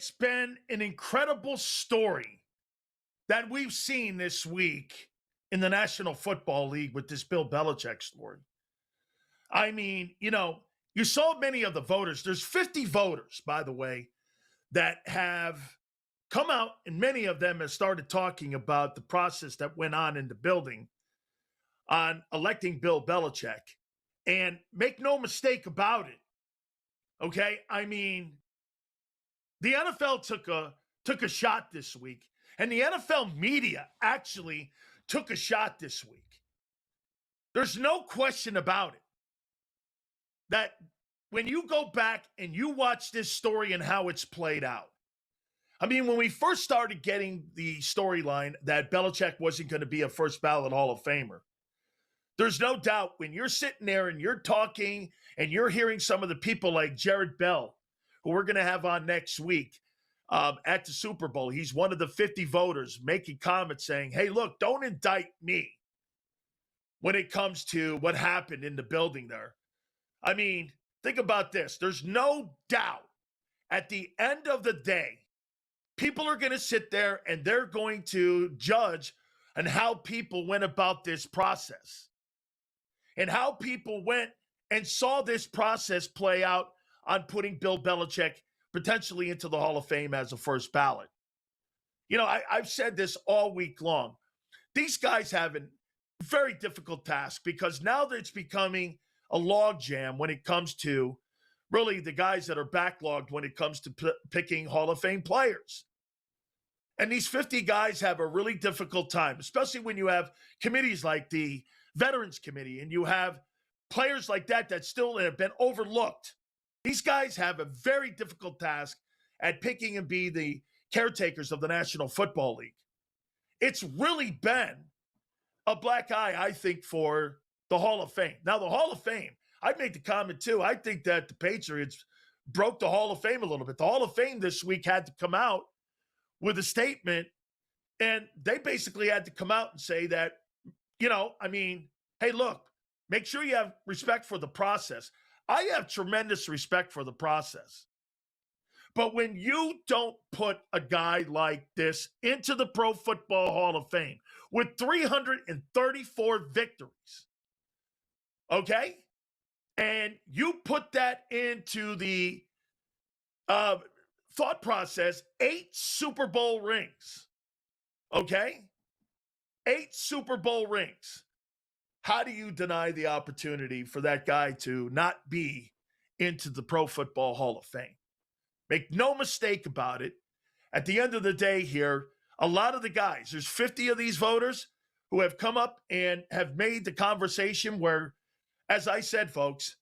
it's been an incredible story that we've seen this week in the National Football League with this Bill Belichick story. I mean, you saw many of the voters. There's 50 voters, by the way, that have come out, and many of them have started talking about the process that went on in the building on electing Bill Belichick. And make no mistake about it, okay? I mean, the NFL took a shot this week, and the NFL media actually took a shot this week. There's no question about it that when you go back and you watch this story and how it's played out, I mean, when we first started getting the storyline that Belichick wasn't going to be a first ballot Hall of Famer, there's no doubt when you're sitting there and you're talking and you're hearing some of the people like Jared Bell, who we're going to have on next week at the Super Bowl. He's one of the 50 voters making comments saying, hey, look, don't indict me when it comes to what happened in the building there. I mean, think about this. There's no doubt at the end of the day, people are going to sit there and they're going to judge on how people went about this process and how people went and saw this process play out on putting Bill Belichick potentially into the Hall of Fame as a first ballot. I've said this all week long. These guys have a very difficult task because now that it's becoming a logjam when it comes to really the guys that are backlogged when it comes to picking Hall of Fame players. And these 50 guys have a really difficult time, especially when you have committees like the Veterans Committee and you have players like that still have been overlooked. These guys have a very difficult task at picking and be the caretakers of the National Football League. It's really been a black eye, I think, for the Hall of Fame. Now, the Hall of Fame, I made the comment too. I think that the Patriots broke the Hall of Fame a little bit. The Hall of Fame this week had to come out with a statement, and they basically had to come out and say that, hey, look, make sure you have respect for the process. I have tremendous respect for the process. But when you don't put a guy like this into the Pro Football Hall of Fame with 334 victories, okay, and you put that into the thought process, 8 Super Bowl rings, okay? 8 Super Bowl rings. How do you deny the opportunity for that guy to not be into the Pro Football Hall of Fame? Make no mistake about it. At the end of the day here, a lot of the guys, there's 50 of these voters who have come up and have made the conversation where, as I said, folks,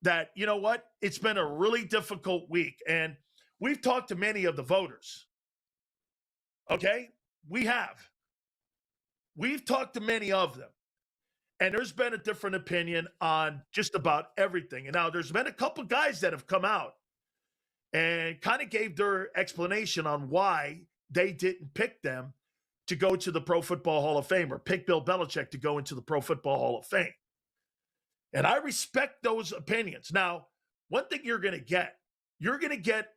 that, you know what? It's been a really difficult week. And we've talked to many of the voters. Okay? We have. We've talked to many of them. And there's been a different opinion on just about everything. And now there's been a couple guys that have come out and kind of gave their explanation on why they didn't pick them to go to the Pro Football Hall of Fame or pick Bill Belichick to go into the Pro Football Hall of Fame. And I respect those opinions. Now, one thing you're going to get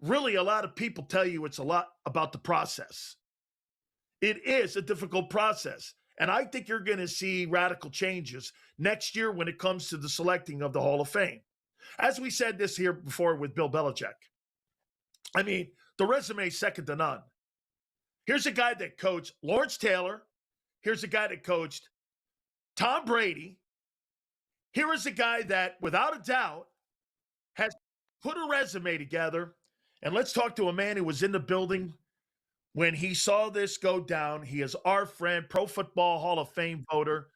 really a lot of people tell you it's a lot about the process. It is a difficult process. And I think you're going to see radical changes next year when it comes to the selecting of the Hall of Fame. As we said this here before with Bill Belichick, I mean, the resume is second to none. Here's a guy that coached Lawrence Taylor. Here's a guy that coached Tom Brady. Here is a guy that, without a doubt, has put a resume together. And let's talk to a man who was in the building when he saw this go down. He is our friend, Pro Football Hall of Fame voter.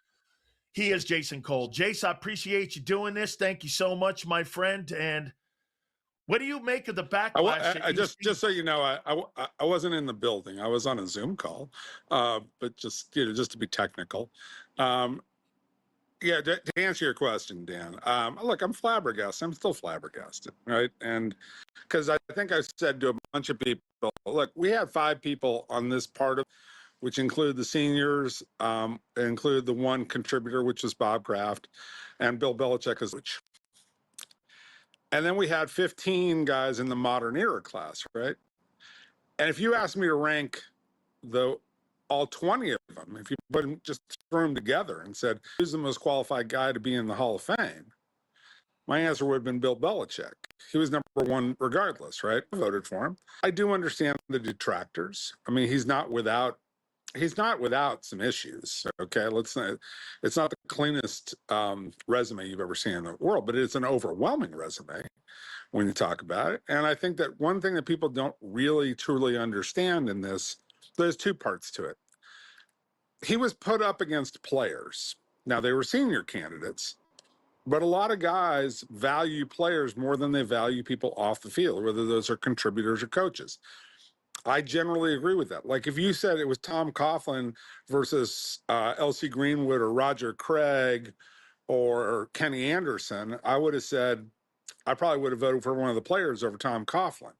He is Jason Cole. Jace, I appreciate you doing this. Thank you so much, my friend. And what do you make of the backlash? Just so you know, I wasn't in the building. I was on a Zoom call, but just to be technical. Yeah, to answer your question, Dan, look, I'm flabbergasted. I'm still flabbergasted, right? And because I think I said to a bunch of people, look, we have 5 people on this part of, which include the seniors, include the one contributor, which is Bob Kraft, and Bill Belichick is which. And then we had 15 guys in the modern era class, right? And if you asked me to rank all 20 of them, if you put them, just threw them together and said, who's the most qualified guy to be in the Hall of Fame? My answer would have been Bill Belichick. He was number one regardless, right? I voted for him. I do understand the detractors. I mean, he's not without some issues. Okay, it's not the cleanest resume you've ever seen in the world, but it's an overwhelming resume when you talk about it. And I think that one thing that people don't really truly understand in this, there's two parts to it. He was put up against players. Now, they were senior candidates, but a lot of guys value players more than they value people off the field, whether those are contributors or coaches. I generally agree with that. Like if you said it was Tom Coughlin versus L.C. Greenwood or Roger Craig or Kenny Anderson, I would have said I probably would have voted for one of the players over Tom Coughlin.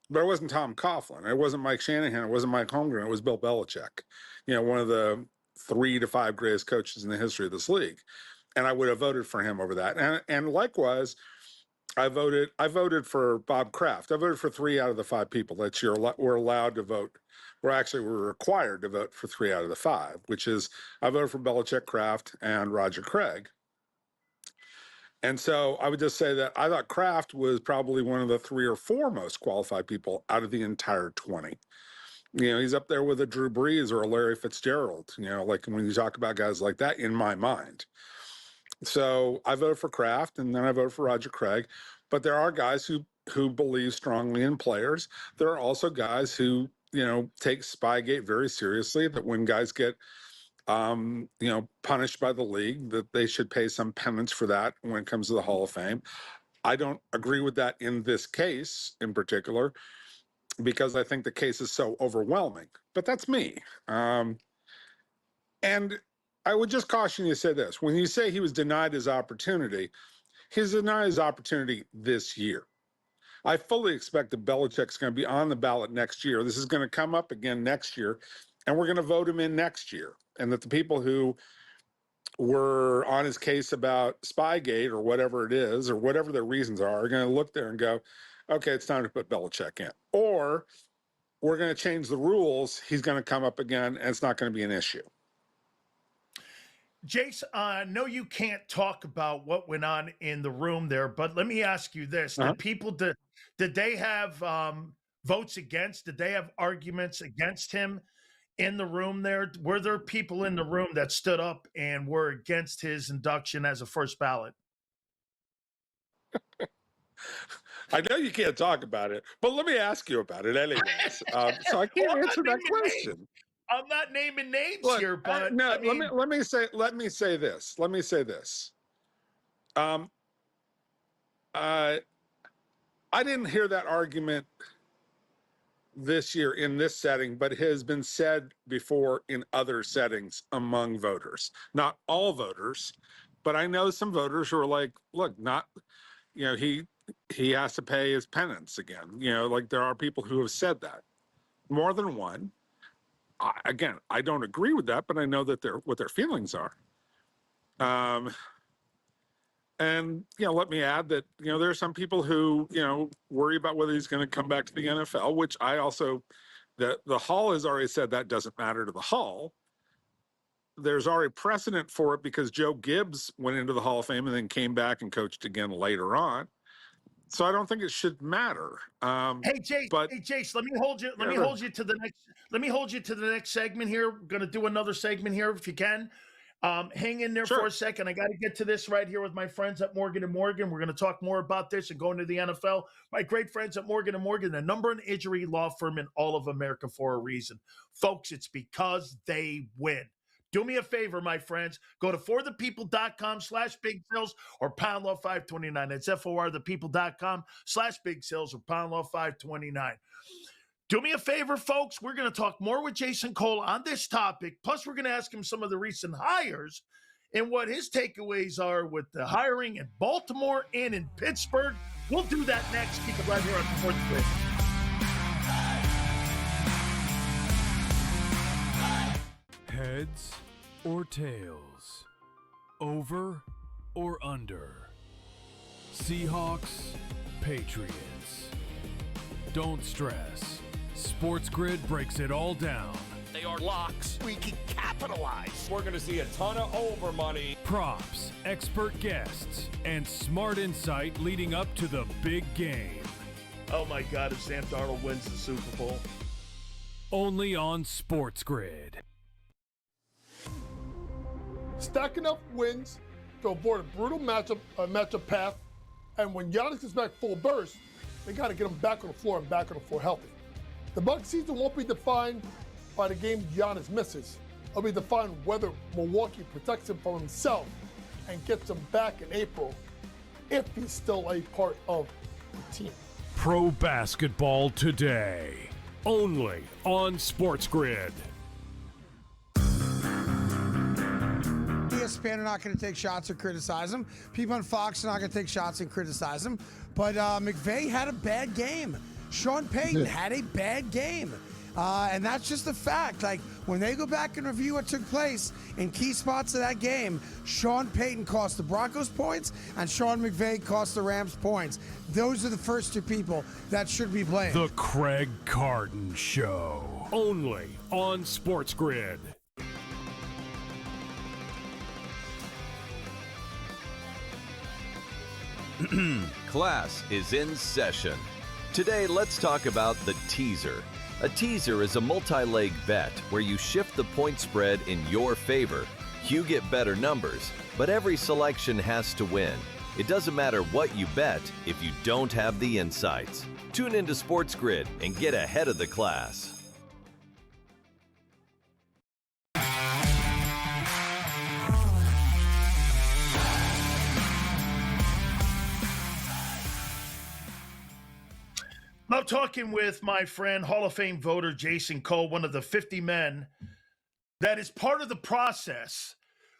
But it wasn't Tom Coughlin. It wasn't Mike Shanahan. It wasn't Mike Holmgren. It was Bill Belichick, one of the 3 to 5 greatest coaches in the history of this league. And I would have voted for him over that. And likewise, I voted for Bob Kraft. I voted for 3 out of the 5 people that we're allowed to vote. We're required to vote for 3 out of the 5, which is I voted for Belichick, Kraft, and Roger Craig. And so I would just say that I thought Kraft was probably one of the 3 or 4 most qualified people out of the entire 20. He's up there with a Drew Brees or a Larry Fitzgerald, like when you talk about guys like that in my mind. So I voted for Kraft and then I voted for Roger Craig. But there are guys who believe strongly in players. There are also guys who, take Spygate very seriously, that when guys get punished by the league, that they should pay some penance for that when it comes to the Hall of Fame. I don't agree with that in this case in particular, because I think the case is so overwhelming. But that's me. And I would just caution you to say this. When you say he was denied his opportunity, he's denied his opportunity this year. I fully expect that Belichick's going to be on the ballot next year. This is going to come up again next year, and we're going to vote him in next year. And that the people who were on his case about Spygate or whatever it is, or whatever their reasons are going to look there and go, okay, it's time to put Belichick in. Or we're going to change the rules. He's going to come up again, and it's not going to be an issue. Jace, I know you can't talk about what went on in the room there, but let me ask you this. Did people, did they have votes against? Did they have arguments against him in the room there? Were there people in the room that stood up and were against his induction as a first ballot? I know you can't talk about it, but let me ask you about it anyways. So I can't answer that question. I'm not naming names here, but no. Let me say this. I didn't hear that argument this year in this setting, but it has been said before in other settings among voters. Not all voters, but I know some voters who are like, look, he has to pay his penance again. Like there are people who have said that, more than one. Again, I don't agree with that, but I know that what their feelings are. And let me add that there are some people who worry about whether he's going to come back to the NFL, which I also, the Hall has already said that doesn't matter to the Hall. There's already precedent for it because Joe Gibbs went into the Hall of Fame and then came back and coached again later on. So I don't think it should matter. Hey Jace, let me hold you. Let me hold you to the next. Let me hold you to the next segment here. We're going to do another segment here if you can. Hang in there for a second. I got to get to this right here with my friends at Morgan & Morgan. We're going to talk more about this and go into the NFL. My great friends at Morgan & Morgan, the number one injury law firm in all of America for a reason. Folks, it's because they win. Do me a favor, my friends. Go to forthepeople.com/big sales or pound law 529. That's forthepeople.com/big sales or pound law 529. Do me a favor, folks. We're going to talk more with Jason Cole on this topic. Plus, we're going to ask him some of the recent hires and what his takeaways are with the hiring in Baltimore and in Pittsburgh. We'll do that next. Keep it right here on Fourth Grade. Heads or tails? Over or under? Seahawks, Patriots. Don't stress. Sports Grid breaks it all down. They are locks. We can capitalize. We're going to see a ton of over money. Props, expert guests, and smart insight leading up to the big game. Oh my God, if Sam Darnold wins the Super Bowl. Only on Sports Grid. Stacking up wins to avoid a brutal matchup path, and when Giannis gets back full burst, they got to get him back on the floor and back on the floor healthy. The Bucs season won't be defined by the game Giannis misses. It'll be defined whether Milwaukee protects him from himself and gets him back in April if he's still a part of the team. Pro basketball today. Only on Sports Grid. ESPN are not going to take shots or criticize him. People on Fox are not going to take shots and criticize him. But McVay had a bad game. Sean Payton had a bad game. And that's just a fact. Like, when they go back and review what took place in key spots of that game, Sean Payton cost the Broncos points and Sean McVay cost the Rams points. Those are the first two people that should be blamed. The Craig Carton Show. Only on Sports Grid. Class is in session. Today, let's talk about the teaser. A teaser is a multi-leg bet where you shift the point spread in your favor. You get better numbers, but every selection has to win. It doesn't matter what you bet if you don't have the insights. Tune into Sports Grid and get ahead of the class. I'm talking with my friend, Hall of Fame voter Jason Cole, one of the 50 men that is part of the process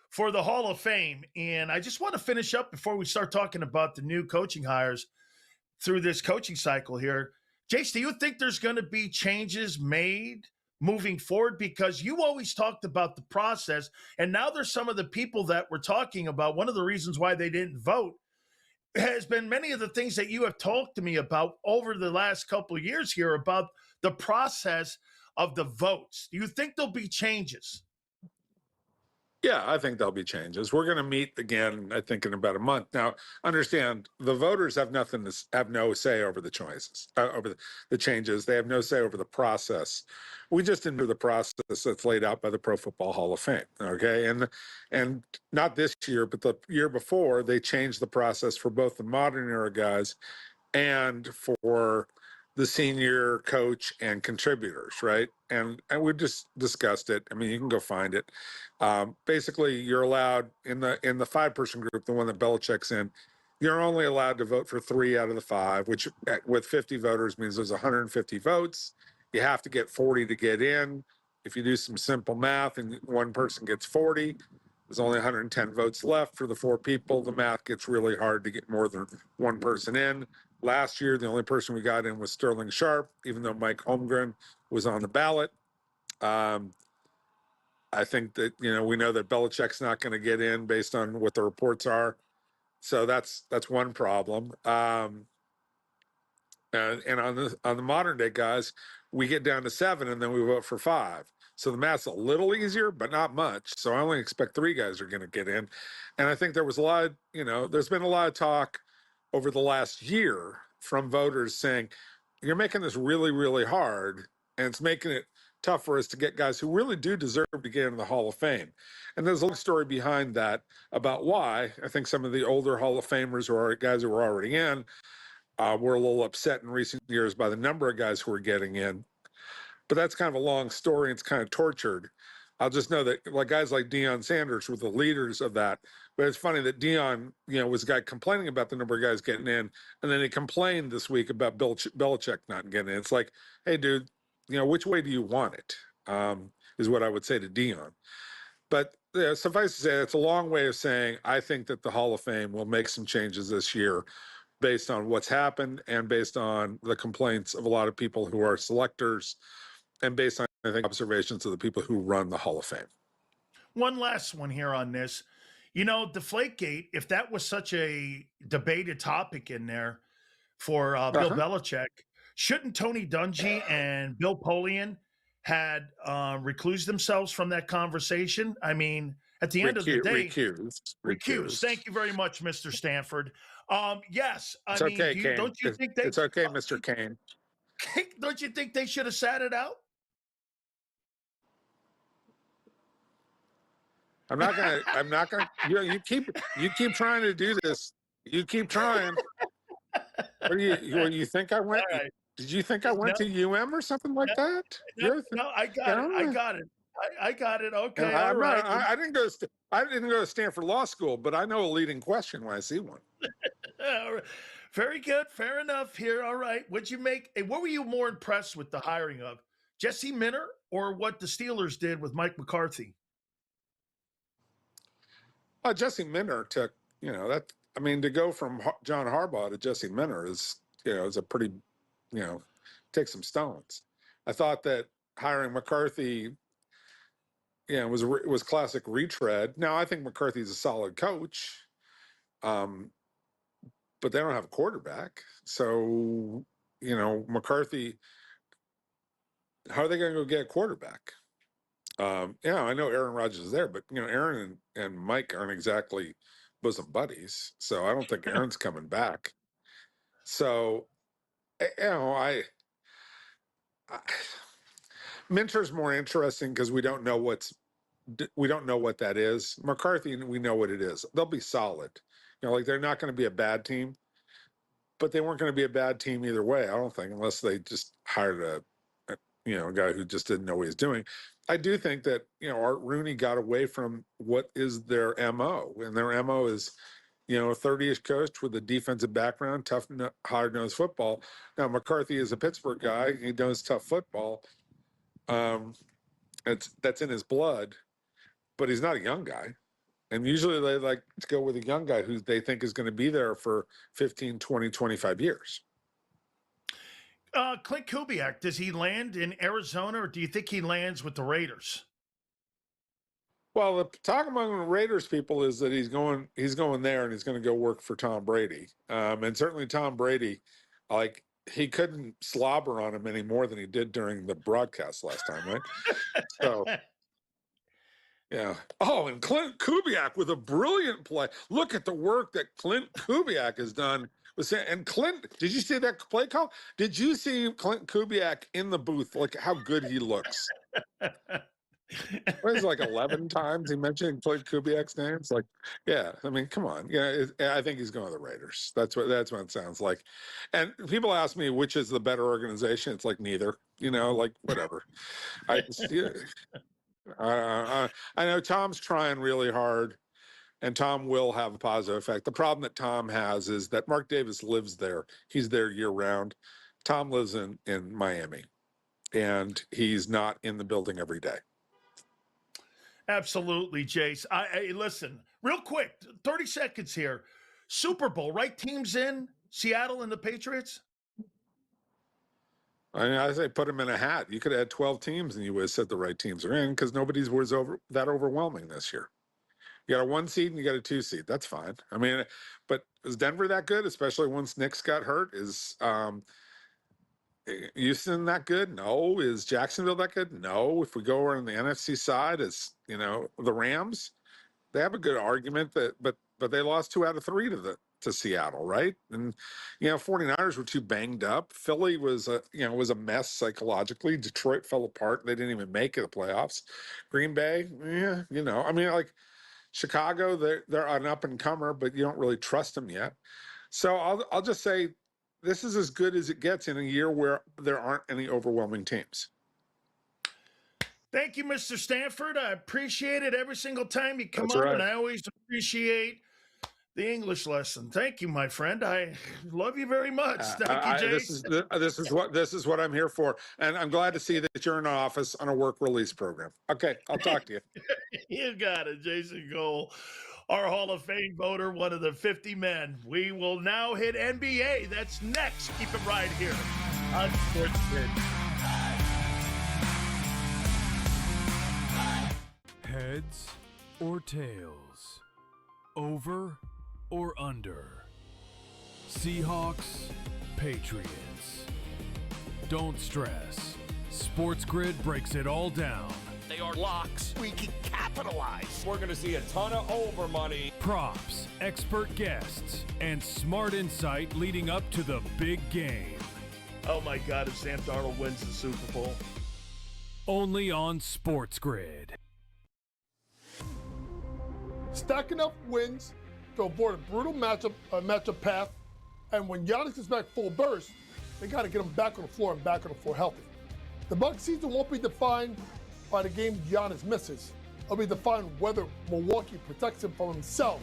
for the Hall of Fame. And I just want to finish up before we start talking about the new coaching hires through this coaching cycle here. Jace, do you think there's going to be changes made moving forward? Because you always talked about the process, and now there's some of the people that we're talking about. One of the reasons why they didn't vote has been many of the things that you have talked to me about over the last couple of years here about the process of the votes. Do you think there'll be changes? Yeah, I think there'll be changes. We're going to meet again, I think, in about a month. Now, understand, the voters have no say over the choices, over the changes. They have no say over the process. We just enter the process that's laid out by the Pro Football Hall of Fame. Okay, and not this year, but the year before, they changed the process for both the modern era guys and for the senior coach and contributors, right? And we just discussed it. I mean, you can go find it. Basically, you're allowed in the 5-person group, the one that Belichick's in, you're only allowed to vote for 3 out of the 5, which with 50 voters means there's 150 votes. You have to get 40 to get in. If you do some simple math and one person gets 40, there's only 110 votes left for the 4 people. The math gets really hard to get more than one person in. Last year, the only person we got in was Sterling Sharp, even though Mike Holmgren was on the ballot. I think that, we know that Belichick's not going to get in based on what the reports are. So that's one problem. And on the modern day guys, we get down to 7 and then we vote for 5. So the math's a little easier, but not much. So I only expect 3 guys are going to get in. And I think there was a lot of, there's been a lot of talk over the last year from voters saying, you're making this really, really hard, and it's making it tough for us to get guys who really do deserve to get into the Hall of Fame. And there's a long story behind that about why I think some of the older Hall of Famers or guys who were already in were a little upset in recent years by the number of guys who were getting in. But that's kind of a long story. It's kind of tortured. I'll just know that guys like Deion Sanders were the leaders of that. But it's funny that Deion, was a guy complaining about the number of guys getting in, and then he complained this week about Belichick not getting in. It's like, hey, dude, which way do you want it? Is what I would say to Deion. But suffice to say, it's a long way of saying I think that the Hall of Fame will make some changes this year based on what's happened and based on the complaints of a lot of people who are selectors and based on, I think, observations of the people who run the Hall of Fame. One last one here on this. Deflategate, if that was such a debated topic in there for Bill Belichick, shouldn't Tony Dungy and Bill Polian had reclused themselves from that conversation? I mean, at the end of the day, recused. Thank you very much, Mr. Stanford. Yes, It's okay, Kane. Don't you think they? It's okay, Mr. Kane. Don't you think they should have sat it out? I'm not gonna. You keep trying to do this. You keep trying. What do you think I went? Right. Did you think I went to UM or something like that? No, I got it. I got it. I got it. Okay, all right. I didn't go. I didn't go to Stanford Law School, but I know a leading question when I see one. All right. Very good. Fair enough. Here. All right. What'd you make? What were you more impressed with the hiring of Jesse Minter or what the Steelers did with Mike McCarthy? Jesse Minter took. That. I mean, to go from John Harbaugh to Jesse Minter is a pretty, take some stones. I thought that hiring McCarthy, was classic retread. Now I think McCarthy's a solid coach, but they don't have a quarterback. So, McCarthy, how are they going to go get a quarterback? I know Aaron Rodgers is there, but Aaron and Mike aren't exactly bosom buddies, so I don't think Aaron's coming back. So, Minter's more interesting because we don't know what that is. McCarthy, we know what it is. They'll be solid. They're not going to be a bad team, but they weren't going to be a bad team either way. I don't think, unless they just hired a guy who just didn't know what he was doing. I do think that, Art Rooney got away from what is their MO, and their MO is, a 30-ish coach with a defensive background, tough, hard-nosed football. Now, McCarthy is a Pittsburgh guy. He knows tough football. That's in his blood, but he's not a young guy. And usually they like to go with a young guy who they think is going to be there for 15, 20, 25 years. Clint Kubiak, does he land in Arizona, or do you think he lands with the Raiders? Well, the talk among the Raiders people is that he's going there and he's going to go work for Tom Brady. And certainly Tom Brady, he couldn't slobber on him any more than he did during the broadcast last time, right? So, yeah. Oh, and Clint Kubiak with a brilliant play. Look at the work that Clint Kubiak has done. And Clint, did you see that play call? Did you see Clint Kubiak in the booth? Like how good he looks. What is it, like 11 times he mentioned Clint Kubiak's name? It's like, yeah, I mean, come on. I think he's going to the Raiders. That's what it sounds like. And people ask me which is the better organization. It's like neither, whatever. I know Tom's trying really hard, and Tom will have a positive effect. The problem that Tom has is that Mark Davis lives there. He's there year round. Tom lives in Miami, and he's not in the building every day. Absolutely, Jace. I listen, real quick, 30 seconds here. Super Bowl, right teams in? Seattle and the Patriots? I say put them in a hat. You could have had 12 teams and you would have said the right teams are in because nobody's was that overwhelming this year. You got a 1 seed and you got a 2 seed. That's fine. I mean, but is Denver that good, especially once Knicks got hurt? Is Houston that good? No. Is Jacksonville that good? No. If we go over on the NFC side, is the Rams, they have a good argument but they lost 2 out of 3 to Seattle, right? And 49ers were too banged up. Philly was a mess psychologically. Detroit fell apart. They didn't even make it the playoffs. Green Bay, Chicago, they're an up and comer, but you don't really trust them yet. So I'll just say this is as good as it gets in a year where there aren't any overwhelming teams. Thank you, Mr. Stanford. I appreciate it every single time you come on, and I always appreciate the English lesson. Thank you, my friend. I love you very much. Thank you, Jace. This is what I'm here for, and I'm glad to see that you're in an office on a work release program. Okay, I'll talk to you. You got it, Jason Cole, our Hall of Fame voter, one of the 50 men. We will now hit NBA. That's next. Keep it right here on Sports Grid. Heads or tails? Over or under? Seahawks, Patriots. Don't stress. Sports Grid breaks it all down. They are locks. We can capitalize. We're going to see a ton of over money. Props, expert guests, and smart insight leading up to the big game. Oh my God, if Sam Darnold wins the Super Bowl. Only on Sports Grid. Stack enough wins to avoid a brutal matchup path, and when Giannis gets back full burst, they got to get him back on the floor and back on the floor healthy. The Bucs season won't be defined by the game Giannis misses. It'll be defined whether Milwaukee protects him from himself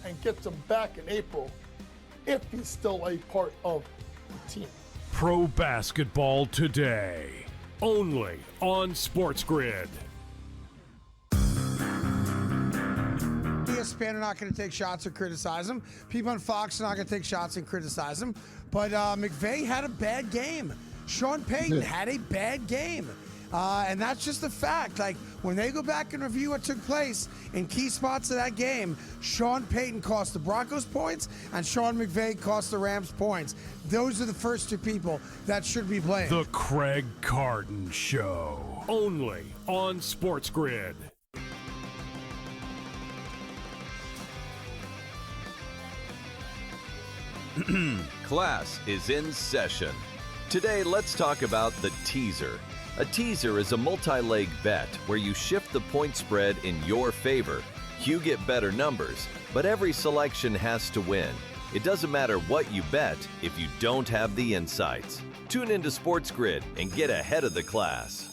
and gets him back in April if he's still a part of the team. Pro basketball today. Only on Sports Grid. ESPN are not going to take shots or criticize him. People on Fox are not going to take shots and criticize him. But McVay had a bad game. Sean Payton had a bad game. And that's just a fact. Like, when they go back and review what took place in key spots of that game, Sean Payton cost the Broncos points and Sean McVay cost the Rams points. Those are the first two people that should be blamed. The Craig Carton Show. Only on Sports Grid. Class is in session. Today, let's talk about the teaser. A teaser is a multi-leg bet where you shift the point spread in your favor. You get better numbers, but every selection has to win. It doesn't matter what you bet if you don't have the insights. Tune into Sports Grid and get ahead of the class.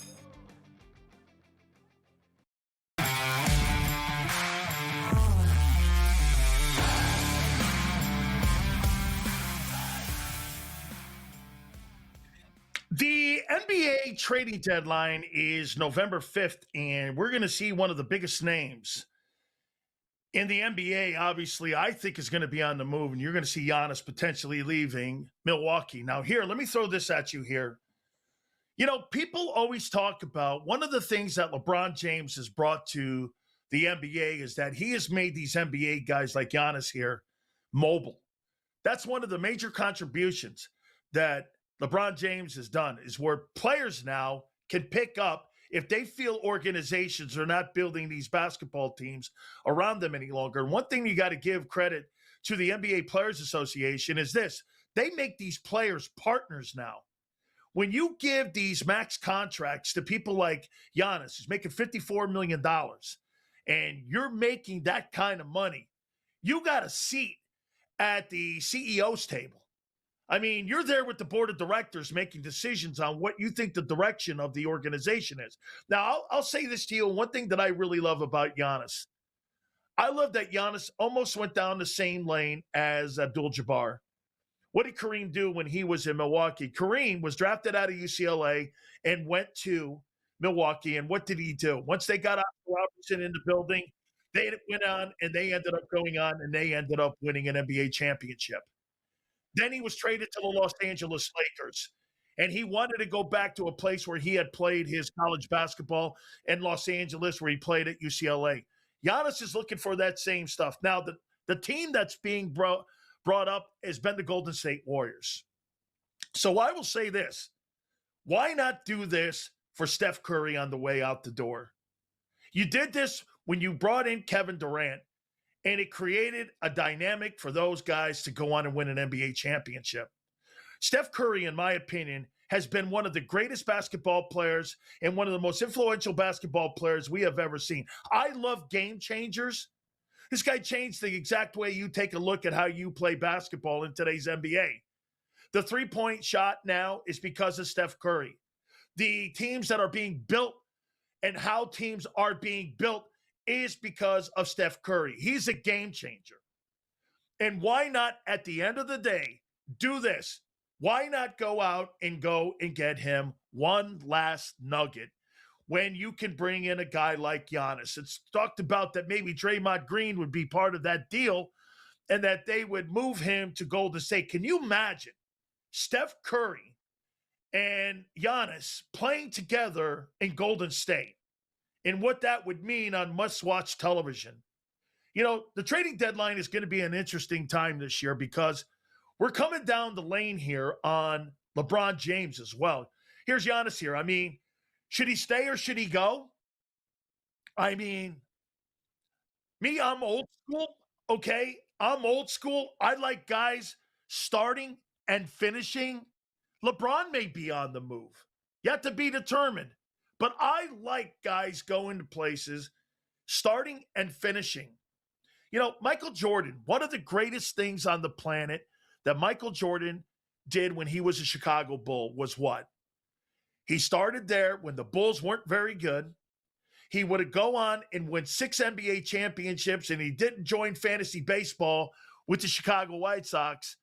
The NBA trading deadline is November 5th, and we're going to see one of the biggest names in the NBA, obviously, I think is going to be on the move, and you're going to see Giannis potentially leaving Milwaukee. Now, here, let me throw this at you here. You know, people always talk about one of the things that LeBron James has brought to the NBA is that he has made these NBA guys like Giannis here mobile. That's one of the major contributions that LeBron James has done, is where players now can pick up if they feel organizations are not building these basketball teams around them any longer. And one thing you got to give credit to the NBA Players Association is this: they make these players partners now. When you give these max contracts to people like Giannis, who's making $54 million, and you're making that kind of money, you got a seat at the CEO's table. I mean, you're there with the board of directors making decisions on what you think the direction of the organization is. Now, I'll say this to you. One thing that I really love about Giannis, I love that Giannis almost went down the same lane as Abdul-Jabbar. What did Kareem do when he was in Milwaukee? Kareem was drafted out of UCLA and went to Milwaukee. And what did he do? Once they got Robertson in the building, they went on and they ended up going on and they ended up winning an NBA championship. Then he was traded to the Los Angeles Lakers, and he wanted to go back to a place where he had played his college basketball in Los Angeles, where he played at UCLA. Giannis is looking for that same stuff. Now, the team that's being brought up has been the Golden State Warriors. So I will say this: why not do this for Steph Curry on the way out the door? You did this when you brought in Kevin Durant, and it created a dynamic for those guys to go on and win an NBA championship. Steph Curry, in my opinion, has been one of the greatest basketball players and one of the most influential basketball players we have ever seen. I love game changers. This guy changed the exact way you take a look at how you play basketball in today's NBA. The three-point shot now is because of Steph Curry. The teams that are being built and how teams are being built is because of Steph Curry. He's a game changer. And why not, at the end of the day, do this? Why not go out and get him one last nugget when you can bring in a guy like Giannis? It's talked about that maybe Draymond Green would be part of that deal and that they would move him to Golden State. Can you imagine Steph Curry and Giannis playing together in Golden State? And what that would mean on must-watch television. The trading deadline is going to be an interesting time this year because we're coming down the lane here on LeBron James as well. Here's Giannis here. I mean, should he stay or should he go? I mean, I'm old school, okay? I'm old school. I like guys starting and finishing. LeBron may be on the move. Yet to be determined. But I like guys going to places, starting and finishing. Michael Jordan, one of the greatest things on the planet that Michael Jordan did when he was a Chicago Bull was what? He started there when the Bulls weren't very good. He would go on and win 6 NBA championships, and he didn't join fantasy baseball with the Chicago White Sox,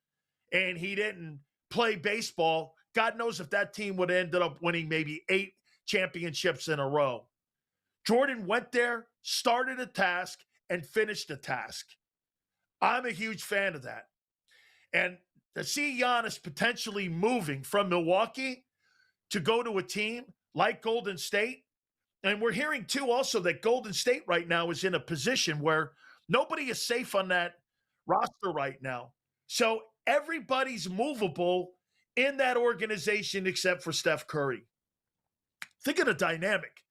and he didn't play baseball. God knows if that team would have ended up winning maybe 8 championships in a row. Jordan went there, started a task, and finished the task. I'm a huge fan of that. And to see Giannis potentially moving from Milwaukee to go to a team like Golden State, and we're hearing too also that Golden State right now is in a position where nobody is safe on that roster right now. So everybody's movable in that organization except for Steph Curry. Think of the dynamic.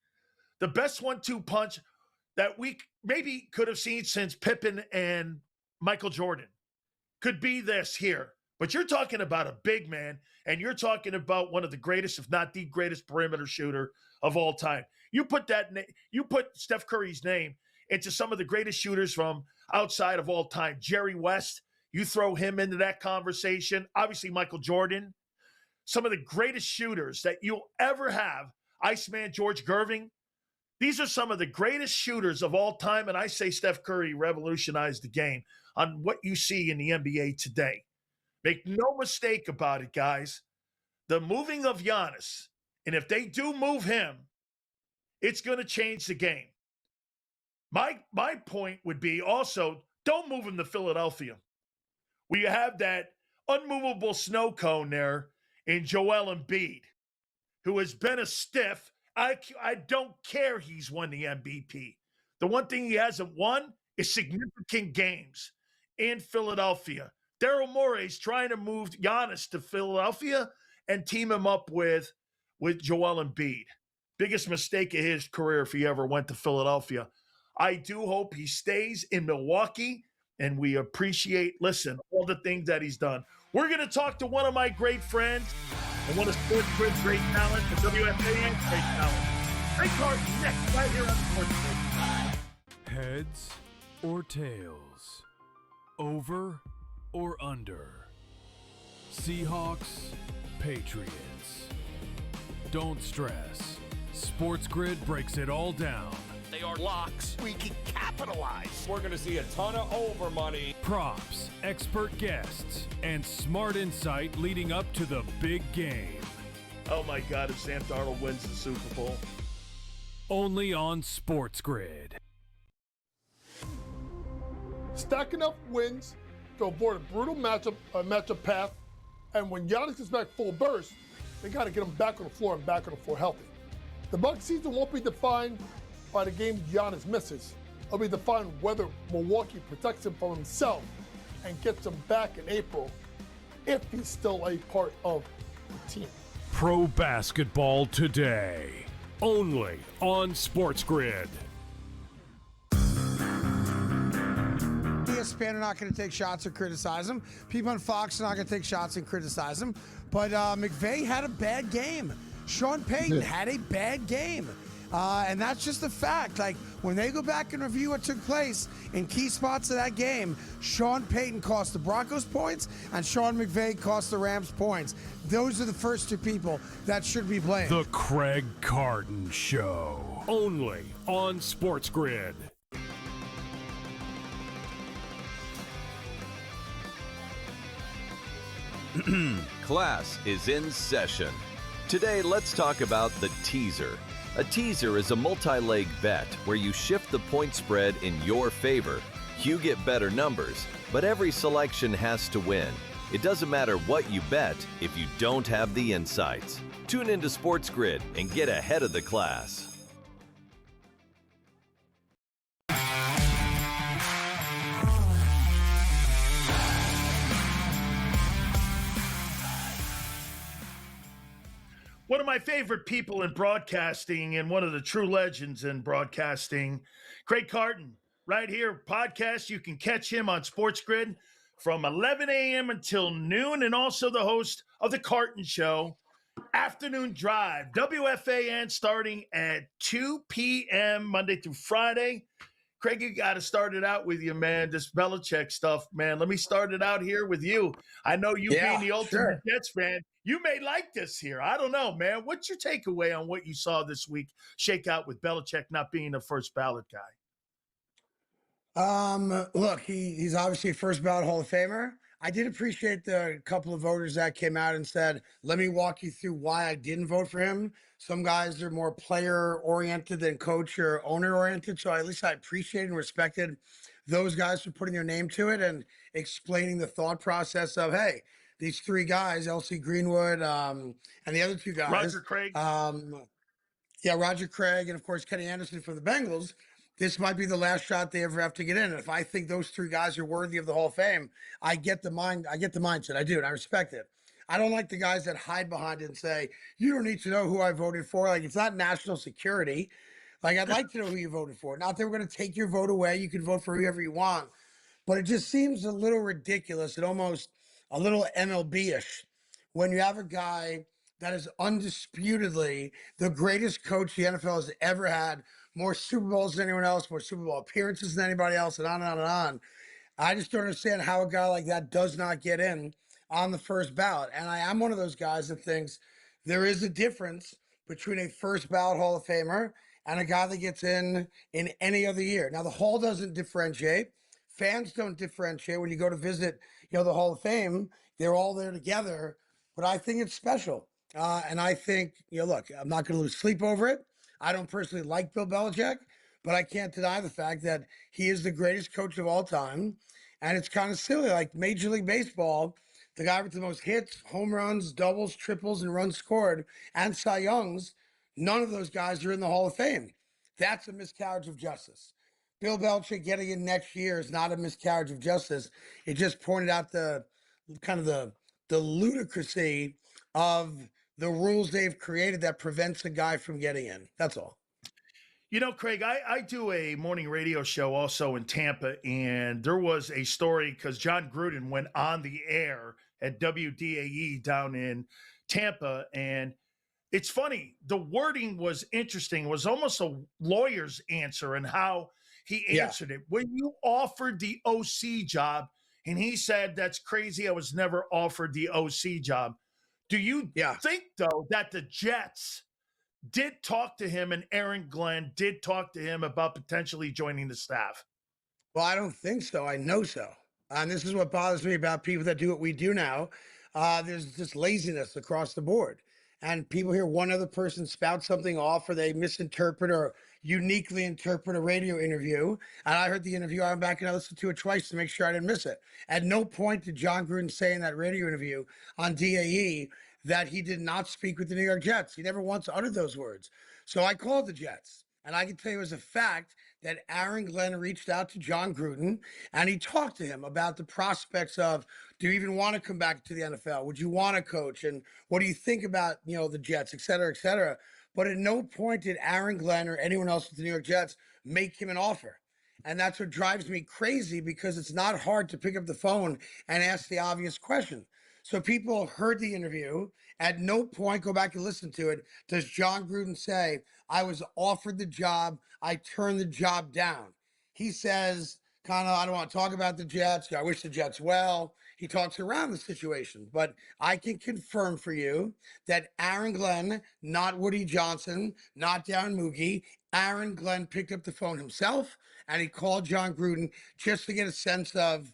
The best 1-2 punch that we maybe could have seen since Pippen and Michael Jordan could be this here. But you're talking about a big man, and you're talking about one of the greatest, if not the greatest perimeter shooter of all time. You put Steph Curry's name into some of the greatest shooters from outside of all time. Jerry West, you throw him into that conversation. Obviously, Michael Jordan. Some of the greatest shooters that you'll ever have. Iceman George Gervin. These are some of the greatest shooters of all time, and I say Steph Curry revolutionized the game on what you see in the NBA today. Make no mistake about it, guys. The moving of Giannis, and if they do move him, it's going to change the game. My point would be also, don't move him to Philadelphia. We have that unmovable snow cone there in Joel Embiid, who has been a stiff. I don't care he's won the MVP. The one thing he hasn't won is significant games in Philadelphia. Daryl Morey's trying to move Giannis to Philadelphia and team him up with Joel Embiid. Biggest mistake of his career if he ever went to Philadelphia. I do hope he stays in Milwaukee, and we appreciate, all the things that he's done. We're going to talk to one of my great friends and one of Sports Grid's great talent, the WFAN's great talent. Ray Carton next, right here on Sports Grid. Heads or tails? Over or under? Seahawks, Patriots. Don't stress. Sports Grid breaks it all down. They are locks. We can capitalize. We're going to see a ton of over money. Props, expert guests, and smart insight leading up to the big game. Oh my God, if Sam Darnold wins the Super Bowl. Only on Sports Grid. Stack enough wins to avoid a brutal matchup path, and when Giannis gets back full burst, they got to get him back on the floor and back on the floor healthy. The Bucs season won't be defined by the game Giannis misses. It'll be defined whether Milwaukee protects him from himself and gets him back in April if he's still a part of the team. Pro basketball today. Only on Sports Grid. ESPN are not going to take shots or criticize him. People on Fox are not going to take shots and criticize him. But McVay had a bad game. Sean Payton had a bad game. And that's just a fact. Like, when they go back and review what took place in key spots of that game, Sean Payton cost the Broncos points and Sean McVay cost the Rams points. Those are the first two people that should be blamed. The Craig Carton Show. Only on Sports Grid. Class is in session. Today, let's talk about the teaser. A teaser is a multi-leg bet where you shift the point spread in your favor. You get better numbers, but every selection has to win. It doesn't matter what you bet if you don't have the insights. Tune into Sports Grid and get ahead of the class. one of my favorite people in broadcasting and one of the true legends in broadcasting, Craig Carton, right here, podcast. You can catch him on Sports Grid from 11 a.m. until noon, and also the host of the Carton Show, Afternoon Drive, WFAN, starting at 2 p.m. Monday through Friday. Craig, you got to start it out with you, man. This Belichick stuff, man. Let me start it out here with you. I know you being the ultimate Jets fan, you may like this here. I don't know, man. What's your takeaway on what you saw this week shake out with Belichick not being a first ballot guy? Look, he's obviously a first ballot Hall of Famer. I did appreciate the couple of voters that came out and said, let me walk you through why I didn't vote for him. Some guys are more player oriented than coach or owner oriented. So at least I appreciated and respected those guys for putting their name to it and explaining the thought process of, hey, these three guys, LC Greenwood, and the other two guys, Roger Craig. Roger Craig, and of course Kenny Anderson for the Bengals. This might be the last shot they ever have to get in. And if I think those three guys are worthy of the Hall of Fame, I get the mindset. I do, and I respect it. I don't like the guys that hide behind it and say, you don't need to know who I voted for. Like, it's not national security. Like, I'd like to know who you voted for. Not that we're going to take your vote away. You can vote for whoever you want. But it just seems a little ridiculous and almost a little MLB-ish when you have a guy that is undisputedly the greatest coach the NFL has ever had, more Super Bowls than anyone else, more Super Bowl appearances than anybody else, and on and on and on. I just don't understand how a guy like that does not get in on the first ballot. And I am one of those guys that thinks there is a difference between a first ballot Hall of Famer and a guy that gets in any other year. Now, the Hall doesn't differentiate. Fans don't differentiate. When you go to visit, the Hall of Fame, they're all there together. But I think it's special. And I think, look, I'm not going to lose sleep over it. I don't personally like Bill Belichick, but I can't deny the fact that he is the greatest coach of all time. And it's kind of silly. Like Major League Baseball, the guy with the most hits, home runs, doubles, triples, and runs scored, and Cy Youngs, none of those guys are in the Hall of Fame. That's a miscarriage of justice. Bill Belichick getting in next year is not a miscarriage of justice. It just pointed out the ludicrousy of the rules they've created that prevents a guy from getting in. That's all. Craig, I do a morning radio show also in Tampa, and there was a story because John Gruden went on the air at WDAE down in Tampa, and it's funny. The wording was interesting. It was almost a lawyer's answer and how he answered it. When you offered the OC job, and he said, that's crazy, I was never offered the OC job. Do you think, though, that the Jets did talk to him and Aaron Glenn did talk to him about potentially joining the staff? Well, I don't think so. I know so. And this is what bothers me about people that do what we do now. There's just laziness across the board. And people hear one other person spout something off, or they misinterpret or uniquely interpret a radio interview. And I heard the interview. I'm back and I listened to it twice to make sure I didn't miss it. At no point did John Gruden say in that radio interview on DAE that he did not speak with the New York Jets. He never once uttered those words. So I called the Jets. And I can tell you as a fact that Aaron Glenn reached out to John Gruden and he talked to him about the prospects of, do you even want to come back to the NFL? Would you want to coach? And what do you think about, the Jets, et cetera, et cetera? But at no point did Aaron Glenn or anyone else with the New York Jets make him an offer. And that's what drives me crazy, because it's not hard to pick up the phone and ask the obvious question. So people heard the interview. At no point, go back and listen to it, does John Gruden say, I was offered the job, I turned the job down. He says, I don't want to talk about the Jets. I wish the Jets well. He talks around the situation. But I can confirm for you that Aaron Glenn, not Woody Johnson, not Darren Moogie, Aaron Glenn picked up the phone himself and he called John Gruden just to get a sense of,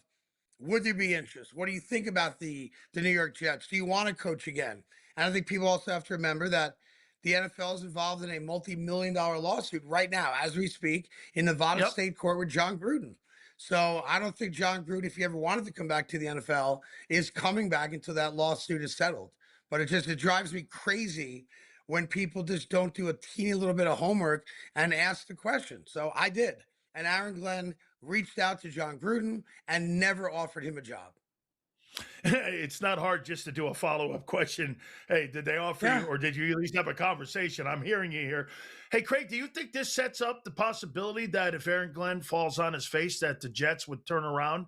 would there be interest? What do you think about the New York Jets? Do you want to coach again? And I think people also have to remember that the NFL is involved in a multi-million-dollar lawsuit right now, as we speak, in Nevada State Court with John Gruden. So I don't think John Gruden, if he ever wanted to come back to the NFL, is coming back until that lawsuit is settled. But it drives me crazy when people just don't do a teeny little bit of homework and ask the question. So I did. And Aaron Glenn reached out to John Gruden and never offered him a job. It's not hard just to do a follow-up question. Hey, did they offer you, or did you at least have a conversation? I'm hearing you here. Hey, Craig, do you think this sets up the possibility that if Aaron Glenn falls on his face, that the Jets would turn around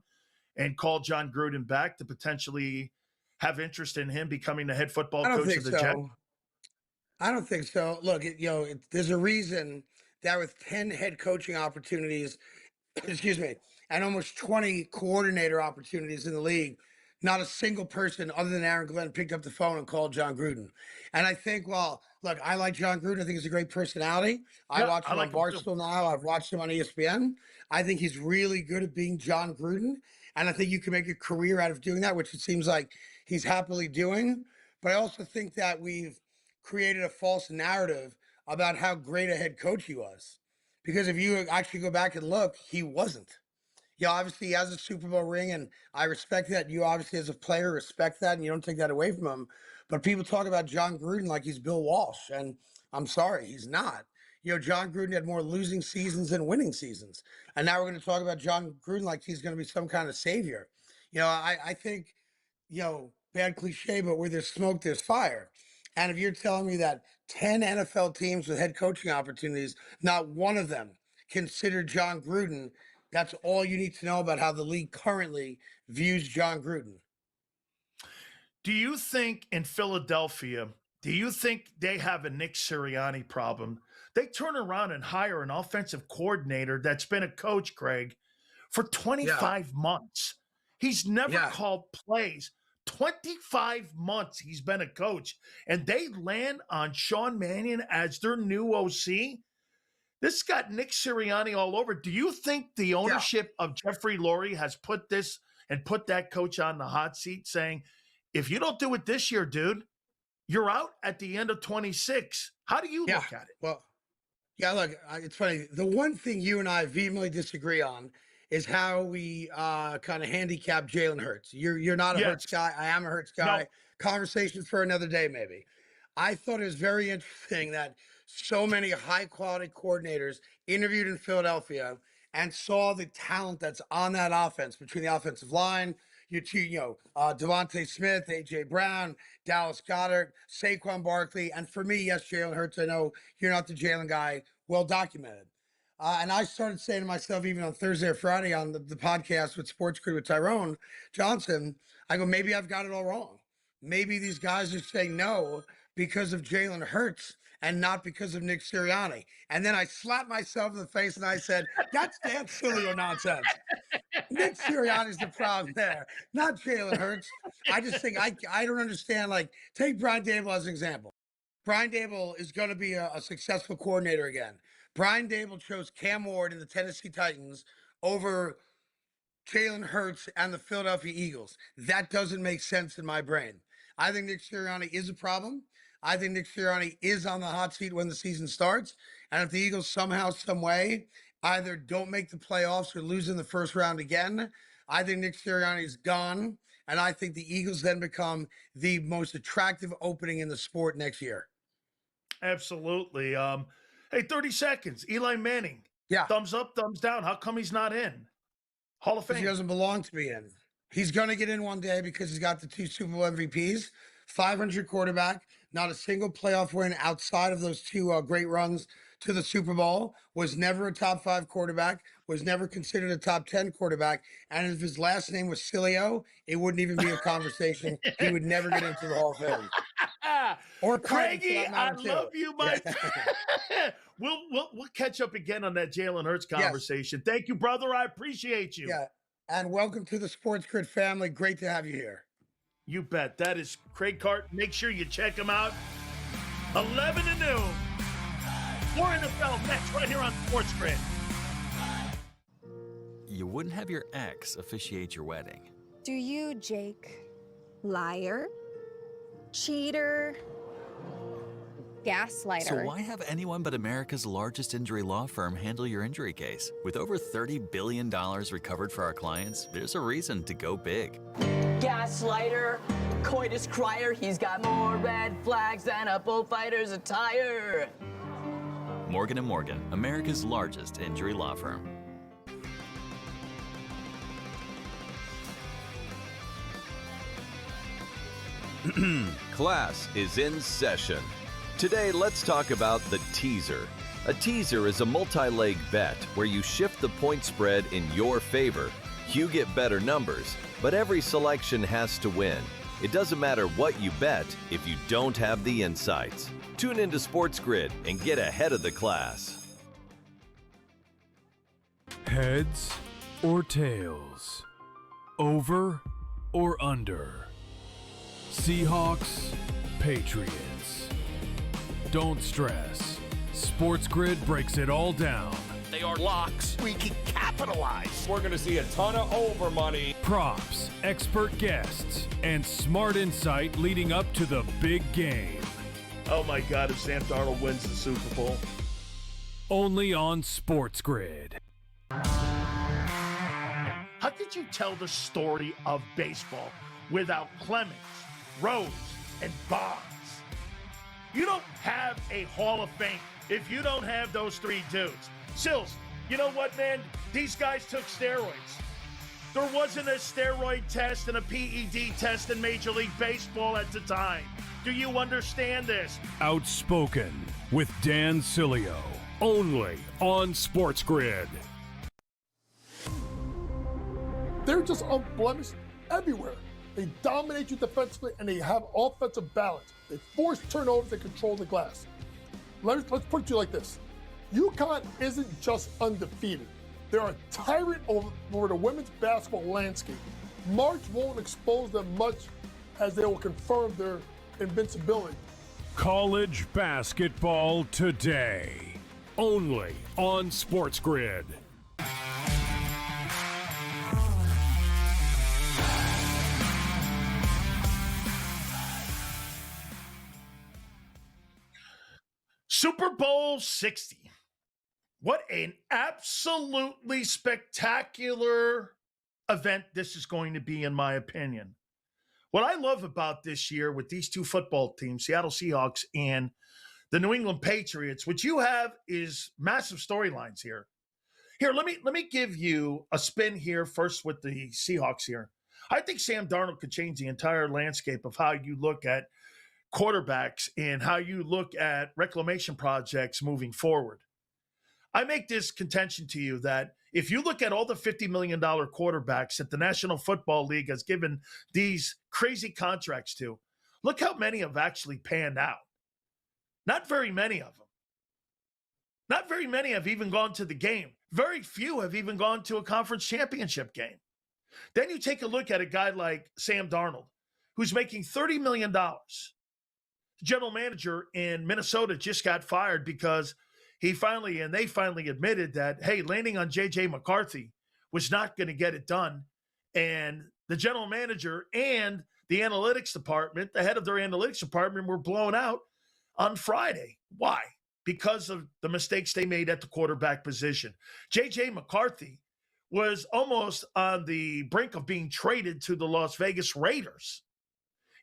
and call John Gruden back to potentially have interest in him becoming the head football coach of the Jets? I don't think so. Look, there's a reason that with 10 head coaching opportunities, excuse me, and almost 20 coordinator opportunities in the league, not a single person other than Aaron Glenn picked up the phone and called John Gruden. And I think, well, look, I like John Gruden. I think he's a great personality. I watch him on Barstool now. I've watched him on ESPN. I think he's really good at being John Gruden. And I think you can make a career out of doing that, which it seems like he's happily doing. But I also think that we've created a false narrative about how great a head coach he was. Because if you actually go back and look, he wasn't. Yeah, obviously he has a Super Bowl ring, and I respect that. You obviously, as a player, respect that, and you don't take that away from him. But people talk about John Gruden like he's Bill Walsh, and I'm sorry, he's not. John Gruden had more losing seasons than winning seasons. And now we're going to talk about John Gruden like he's going to be some kind of savior. I think, bad cliche, but where there's smoke, there's fire. And if you're telling me that 10 NFL teams with head coaching opportunities, not one of them considered John Gruden, that's all you need to know about how the league currently views John Gruden. Do you think in Philadelphia, do you think they have a Nick Sirianni problem? They turn around and hire an offensive coordinator that's been a coach, Craig, for 25 months. He's never called plays. 25 months he's been a coach, and they land on Sean Mannion as their new OC. This got Nick Sirianni all over. Do you think the ownership of Jeffrey Lurie has put that coach on the hot seat, saying, if you don't do it this year, dude, you're out at the end of 26? How do you look at it? Well, look, it's funny. The one thing you and I vehemently disagree on is how we kind of handicap Jalen Hurts. You're not a Hurts guy. I am a Hurts guy. No. Conversation for another day, maybe. I thought it was very interesting that so many high-quality coordinators interviewed in Philadelphia and saw the talent that's on that offense between the offensive line, Devontae Smith, A.J. Brown, Dallas Goedert, Saquon Barkley, and for me, yes, Jalen Hurts. I know you're not the Jalen guy, well documented. And I started saying to myself, even on Thursday or Friday on the podcast with Sports Grid with Tyrone Johnson, I go, maybe I've got it all wrong. Maybe these guys are saying no because of Jalen Hurts and not because of Nick Sirianni. And then I slapped myself in the face and I said, that's Dan Sileo nonsense. Nick Sirianni's the problem there, not Jalen Hurts. I just think I don't understand. Like, take Brian Daboll as an example. Brian Daboll is going to be a successful coordinator again. Brian Daboll chose Cam Ward and the Tennessee Titans over Jalen Hurts and the Philadelphia Eagles. That doesn't make sense in my brain. I think Nick Sirianni is a problem. I think Nick Sirianni is on the hot seat when the season starts. And if the Eagles somehow, some way, either don't make the playoffs or lose in the first round again, I think Nick Sirianni is gone. And I think the Eagles then become the most attractive opening in the sport next year. Absolutely. Hey, 30 seconds. Eli Manning. Yeah. Thumbs up, thumbs down. How come he's not in Hall of Fame? He doesn't belong to be in. He's going to get in one day because he's got the 2 Super Bowl MVPs, 500 quarterback, not a single playoff win outside of those 2 great runs to the Super Bowl, was never a top 5 quarterback, was never considered a top 10 quarterback. And if his last name was Sileo, it wouldn't even be a conversation. He would never get into the Hall of Fame. Or Craigie, I love you, my We'll catch up again on that Jalen Hurts conversation. Yes. Thank you, brother. I appreciate you. Yeah. And welcome to the Sports Grid family. Great to have you here. You bet. That is Craig Carton. Make sure you check him out. 11 to noon. More NFL next right here on Sports Grid. You wouldn't have your ex officiate your wedding. Do you, Jake? Liar? Cheater? Gaslighter? So why have anyone but America's largest injury law firm handle your injury case? With over $30 billion recovered for our clients, there's a reason to go big. Gaslighter, coitus crier, he's got more red flags than a bullfighter's attire. Morgan & Morgan, America's largest injury law firm. Class is in session. Today, let's talk about the teaser. A teaser is a multi-leg bet where you shift the point spread in your favor. You get better numbers, but every selection has to win. It doesn't matter what you bet if you don't have the insights. Tune into Sports Grid and get ahead of the class. Heads or tails? Over or under? Seahawks, Patriots. Don't stress. Sports Grid breaks it all down. They are locks. We can capitalize. We're going to see a ton of over money. Props, expert guests, and smart insight leading up to the big game. Oh my God, if Sam Darnold wins the Super Bowl. Only on Sports Grid. How could you tell the story of baseball without Clemens, Rose, and Bonds? You don't have a Hall of Fame if you don't have those three dudes. Sills, you know what, man? These guys took steroids. There wasn't a steroid test and a PED test in Major League Baseball at the time. Do you understand this? Outspoken with Dan Sileo. Only on Sports Grid. They're just unblemished everywhere. They dominate you defensively, and they have offensive balance. They force turnovers and control the glass. Let's put it to you like this. UConn isn't just undefeated. They're a tyrant over the women's basketball landscape. March won't expose them much as they will confirm their invincibility. College basketball today. Only on Sports Grid. Super Bowl 60. What an absolutely spectacular event this is going to be, in my opinion. What I love about this year with these two football teams, Seattle Seahawks and the New England Patriots, what you have is massive storylines here. Here, let me give you a spin here first with the Seahawks here. I think Sam Darnold could change the entire landscape of how you look at quarterbacks and how you look at reclamation projects moving forward. I make this contention to you that if you look at all the $50 million quarterbacks that the National Football League has given these crazy contracts to, look how many have actually panned out. Not very many of them. Not very many have even gone to the game. Very few have even gone to a conference championship game. Then you take a look at a guy like Sam Darnold, who's making $30 million. General manager in Minnesota just got fired because they finally admitted that, hey, landing on J.J. McCarthy was not going to get it done. And the general manager and the analytics department, the head of their analytics department, were blown out on Friday. Why? Because of the mistakes they made at the quarterback position. J.J. McCarthy was almost on the brink of being traded to the Las Vegas Raiders.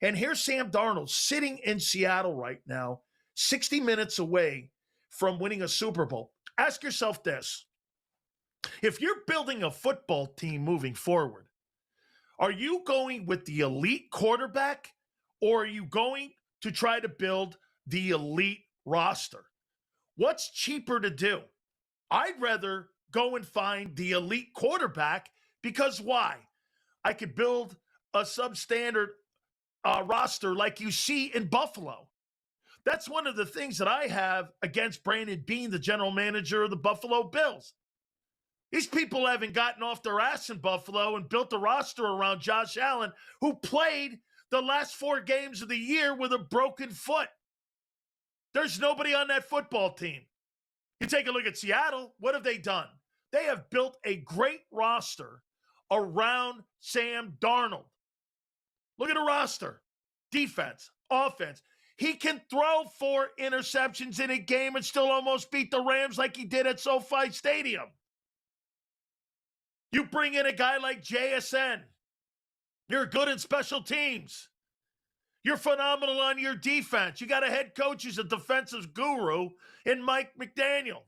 And here's Sam Darnold sitting in Seattle right now, 60 minutes away from winning a Super Bowl. Ask yourself this. If you're building a football team moving forward, are you going with the elite quarterback, or are you going to try to build the elite roster? What's cheaper to do? I'd rather go and find the elite quarterback, because why? I could build a substandard roster like you see in Buffalo. That's one of the things that I have against Brandon Beane, the general manager of the Buffalo Bills. These people haven't gotten off their ass in Buffalo and built a roster around Josh Allen, who played the last 4 games of the year with a broken foot. There's nobody on that football team. You take a look at Seattle. What have they done? They have built a great roster around Sam Darnold. Look at the roster. Defense, offense. He can throw 4 interceptions in a game and still almost beat the Rams like he did at SoFi Stadium. You bring in a guy like JSN. You're good in special teams. You're phenomenal on your defense. You got a head coach who's a defensive guru in Mike McDaniel.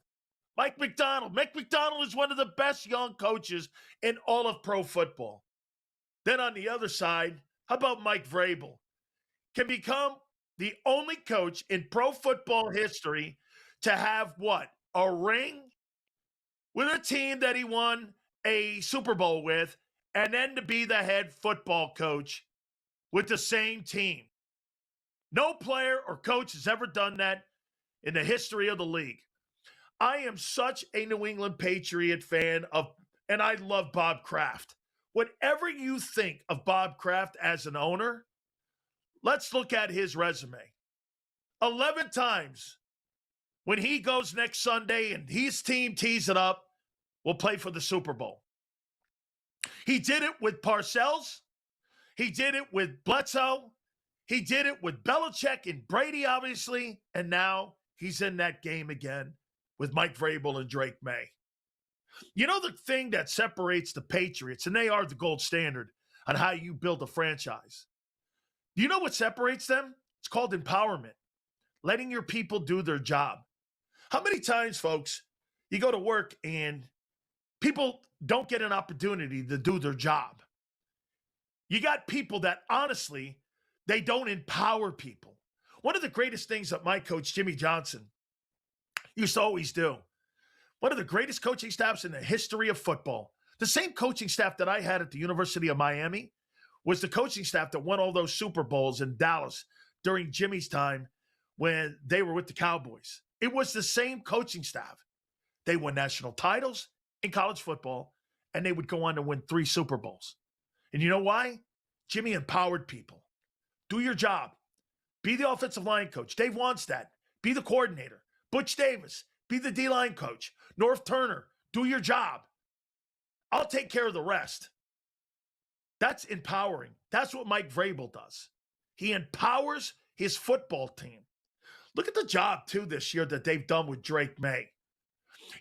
Mike McDonald. Mike McDonald is one of the best young coaches in all of pro football. Then on the other side, how about Mike Vrabel? can become the only coach in pro football history to have what? A ring with a team that he won a Super Bowl with, and then to be the head football coach with the same team. No player or coach has ever done that in the history of the league. I am such a New England Patriot fan and I love Bob Kraft. Whatever you think of Bob Kraft as an owner, let's look at his resume. 11 times when he goes next Sunday and his team tees it up, will play for the Super Bowl. He did it with Parcells. He did it with Bledsoe. He did it with Belichick and Brady, obviously. And now he's in that game again with Mike Vrabel and Drake May. You know the thing that separates the Patriots, and they are the gold standard on how you build a franchise. Do you know what separates them? It's called empowerment, letting your people do their job. How many times, folks, you go to work and people don't get an opportunity to do their job? You got people that, honestly, they don't empower people. One of the greatest things that my coach, Jimmy Johnson, used to always do, one of the greatest coaching staffs in the history of football, the same coaching staff that I had at the University of Miami was the coaching staff that won all those Super Bowls in Dallas during Jimmy's time when they were with the Cowboys. It was the same coaching staff. They won national titles in college football, and they would go on to win 3 Super Bowls. And you know why? Jimmy empowered people. Do your job. Be the offensive line coach. Dave Wannstedt, be the coordinator. Butch Davis, be the D-line coach. North Turner, do your job. I'll take care of the rest. That's empowering. That's what Mike Vrabel does. He empowers his football team. Look at the job, too, this year that they've done with Drake May.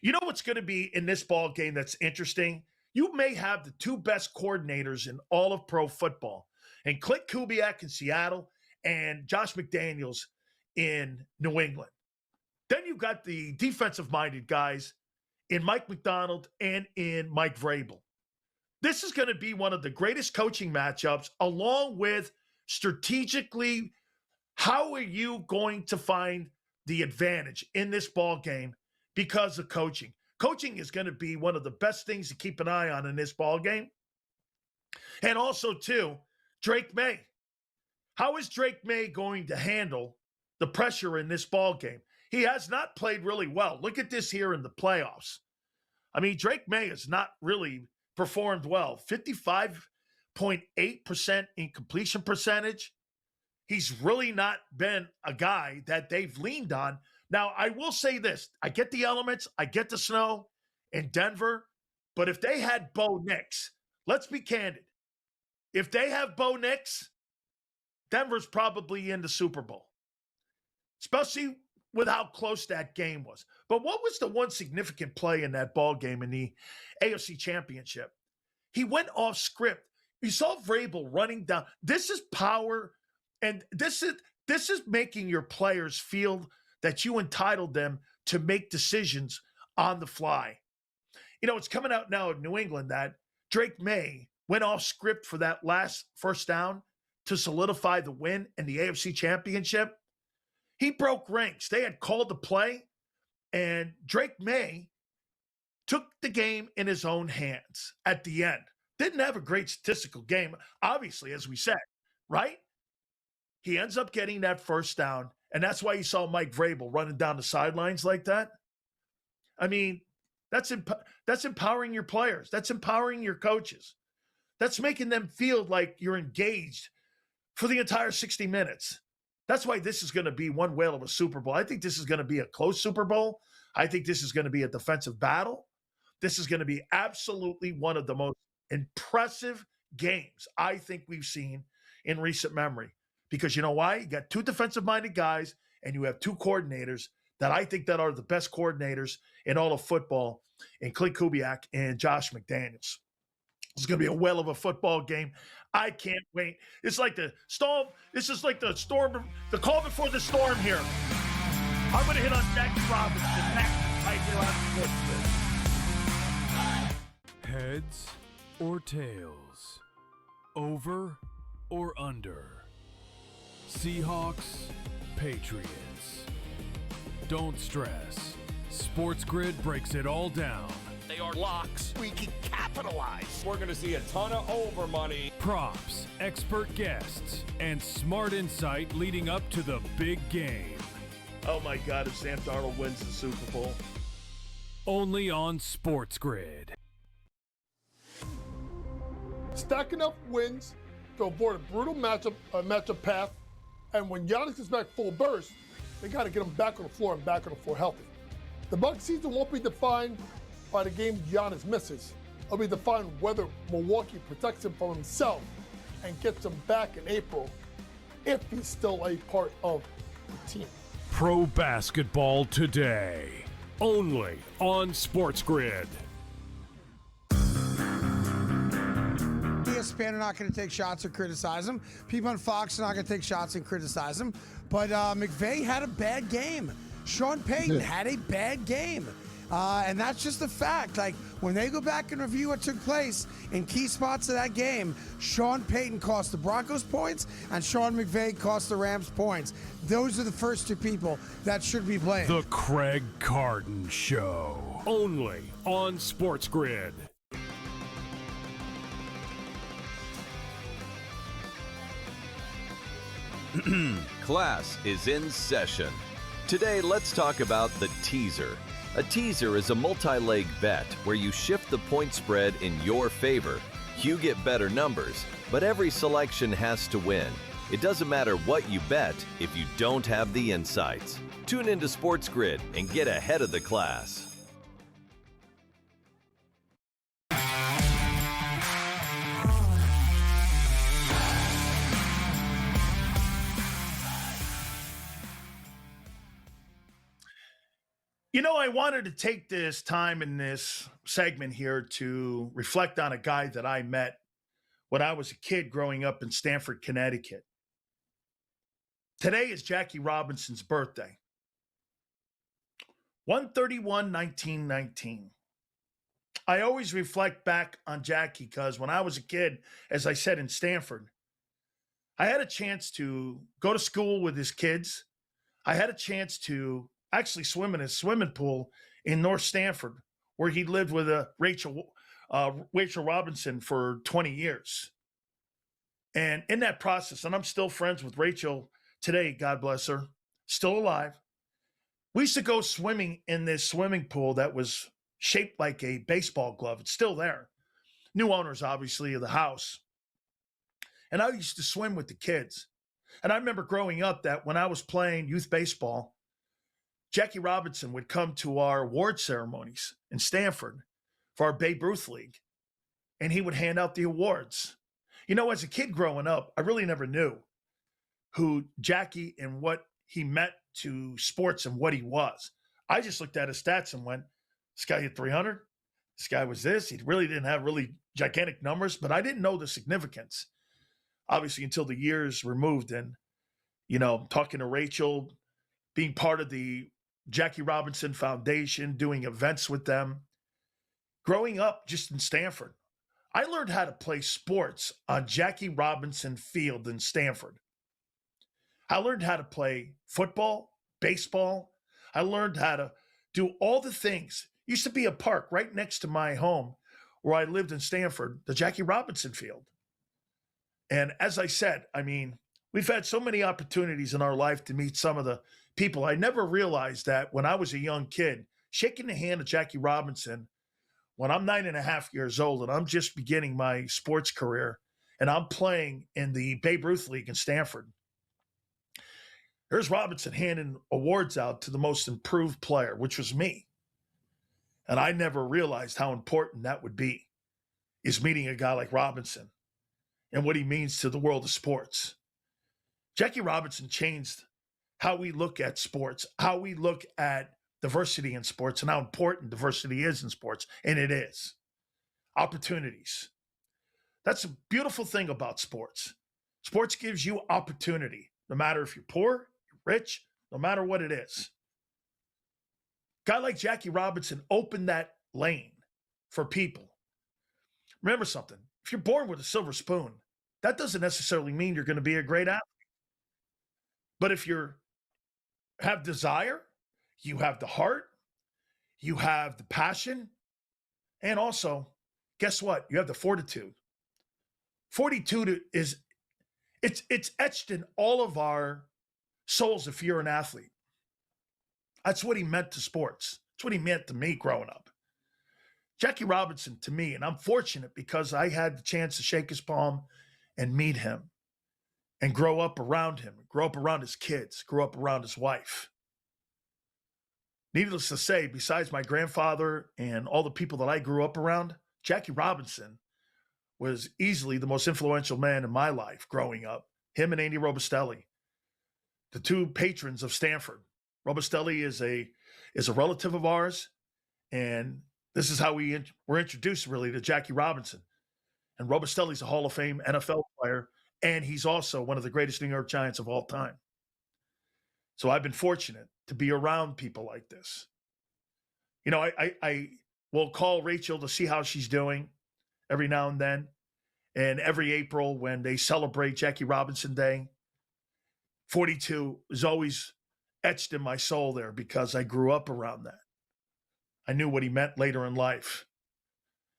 You know what's going to be in this ball game that's interesting? You may have the 2 best coordinators in all of pro football, and Clint Kubiak in Seattle and Josh McDaniels in New England. Then you've got the defensive-minded guys in Mike McDonald and in Mike Vrabel. This is going to be one of the greatest coaching matchups, along with strategically, how are you going to find the advantage in this ball game because of coaching? Coaching is going to be one of the best things to keep an eye on in this ball game. And also, too, Drake May. How is Drake May going to handle the pressure in this ball game? He has not played really well. Look at this here in the playoffs. I mean, Drake May has not really performed well. 55.8% in completion percentage. He's really not been a guy that they've leaned on. Now, I will say this. I get the elements. I get the snow in Denver. But if they had Bo Nix, let's be candid. If they have Bo Nix, Denver's probably in the Super Bowl, especially with how close that game was. But what was the one significant play in that ball game in the AFC Championship? He went off script. You saw Vrabel running down. This is power, and this is making your players feel that you entitled them to make decisions on the fly. You know, it's coming out now in New England that Drake May went off script for that last first down to solidify the win in the AFC Championship. He broke ranks. They had called the play, and Drake May took the game in his own hands at the end. Didn't have a great statistical game, obviously, as we said, right? He ends up getting that first down, and that's why you saw Mike Vrabel running down the sidelines like that. I mean, that's empowering your players. That's empowering your coaches. That's making them feel like you're engaged for the entire 60 minutes. That's why this is going to be one whale of a Super Bowl. I think this is going to be a close Super Bowl. I think this is going to be a defensive battle. This is going to be absolutely one of the most impressive games I think we've seen in recent memory. Because you know why? You got 2 defensive-minded guys, and you have 2 coordinators that I think that are the best coordinators in all of football, in Clint Kubiak and Josh McDaniels. It's going to be a whale of a football game. I can't wait. It's like the storm. This is like the storm, the call before the storm here. I'm going to hit on Jackie Robinson next. Right here on Heads or tails? Over or under? Seahawks, Patriots. Don't stress. Sports Grid breaks it all down. They are locks. We can capitalize. We're going to see a ton of over money. Props, expert guests, and smart insight leading up to the big game. Oh my God, if Sam Darnold wins the Super Bowl. Only on Sports Grid. Stack enough wins to avoid a brutal matchup path. And when Giannis gets back full burst, they got to get him back on the floor and back on the floor healthy. The Bucs season won't be defined by the games Giannis misses. It'll be defined whether Milwaukee protects him from himself and gets him back in April if he's still a part of the team. Pro basketball today. Only on Sports Grid. ESPN are not going to take shots or criticize him. People on Fox are not going to take shots and criticize him. But McVay had a bad game. Sean Payton had a bad game. And that's just a fact. Like, when they go back and review what took place in key spots of that game, Sean Payton cost the Broncos points and Sean McVay cost the Rams points. Those are the first two people that should be blamed. The Craig Carton Show. Only on Sports Grid. Class is in session. Today, let's talk about the teaser. A teaser is a multi-leg bet where you shift the point spread in your favor. You get better numbers, but every selection has to win. It doesn't matter what you bet if you don't have the insights. Tune into Sports Grid and get ahead of the class. You know, I wanted to take this time in this segment here to reflect on a guy that I met when I was a kid growing up in Stamford, Connecticut. Today is Jackie Robinson's birthday. 1/31/1919. I always reflect back on Jackie because when I was a kid, as I said, in Stamford, I had a chance to go to school with his kids. I had a chance to actually swim in his swimming pool in North Stamford, where he lived with Rachel Robinson for 20 years. And in that process, and I'm still friends with Rachel today, God bless her, still alive. We used to go swimming in this swimming pool that was shaped like a baseball glove. It's still there. New owners, obviously, of the house. And I used to swim with the kids. And I remember growing up that when I was playing youth baseball, Jackie Robinson would come to our award ceremonies in Stamford for our Babe Ruth League, and he would hand out the awards. You know, as a kid growing up, I really never knew who Jackie and what he meant to sports and what he was. I just looked at his stats and went, this guy hit 300. This guy was this. He really didn't have really gigantic numbers, but I didn't know the significance, obviously, until the years removed. And, you know, talking to Rachel, being part of the Jackie Robinson Foundation, doing events with them. Growing up just in Stamford, I learned how to play sports on Jackie Robinson Field in Stamford. I learned how to play football, baseball. I learned how to do all the things. Used to be a park right next to my home where I lived in Stamford, the Jackie Robinson Field. And as I said, I mean, we've had so many opportunities in our life to meet some of the people. I never realized that when I was a young kid, shaking the hand of Jackie Robinson when I'm 9.5 years old and I'm just beginning my sports career and I'm playing in the Babe Ruth League in Stamford. Here's Robinson handing awards out to the most improved player, which was me. And I never realized how important that would be, is meeting a guy like Robinson and what he means to the world of sports. Jackie Robinson changed how we look at sports, how we look at diversity in sports, and how important diversity is in sports. And it is. Opportunities. That's a beautiful thing about sports. Sports gives you opportunity, no matter if you're poor, you're rich, no matter what it is. A guy like Jackie Robinson opened that lane for people. Remember something. If you're born with a silver spoon, that doesn't necessarily mean you're going to be a great athlete. But if you have desire, you have the heart, you have the passion, and also, guess what? You have the fortitude. Fortitude is it's etched in all of our souls if you're an athlete. That's what he meant to sports. That's what he meant to me growing up. Jackie Robinson, to me, and I'm fortunate because I had the chance to shake his palm and meet him and grow up around him, grow up around his kids, grow up around his wife. Needless to say, besides my grandfather and all the people that I grew up around, Jackie Robinson was easily the most influential man in my life growing up. Him and Andy Robustelli, the two patrons of Stanford. Robustelli is a relative of ours, and this is how we were introduced really to Jackie Robinson. And Robustelli's a Hall of Fame NFL player, and he's also one of the greatest New York Giants of all time. So I've been fortunate to be around people like this. You know, I will call Rachel to see how she's doing every now and then. And every April when they celebrate Jackie Robinson Day, 42 is always etched in my soul there because I grew up around that. I knew what he meant later in life.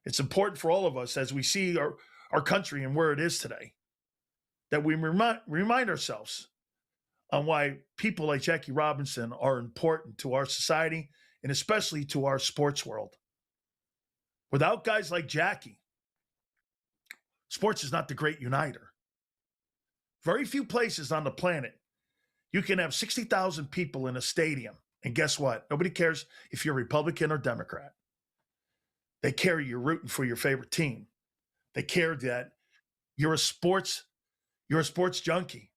It's important for all of us as we see our country and where it is today, that we remind ourselves on why people like Jackie Robinson are important to our society and especially to our sports world. Without guys like Jackie, sports is not the great uniter. Very few places on the planet you can have 60,000 people in a stadium, and guess what? Nobody cares if you're Republican or Democrat. They care you're rooting for your favorite team. They care that you're a sports junkie.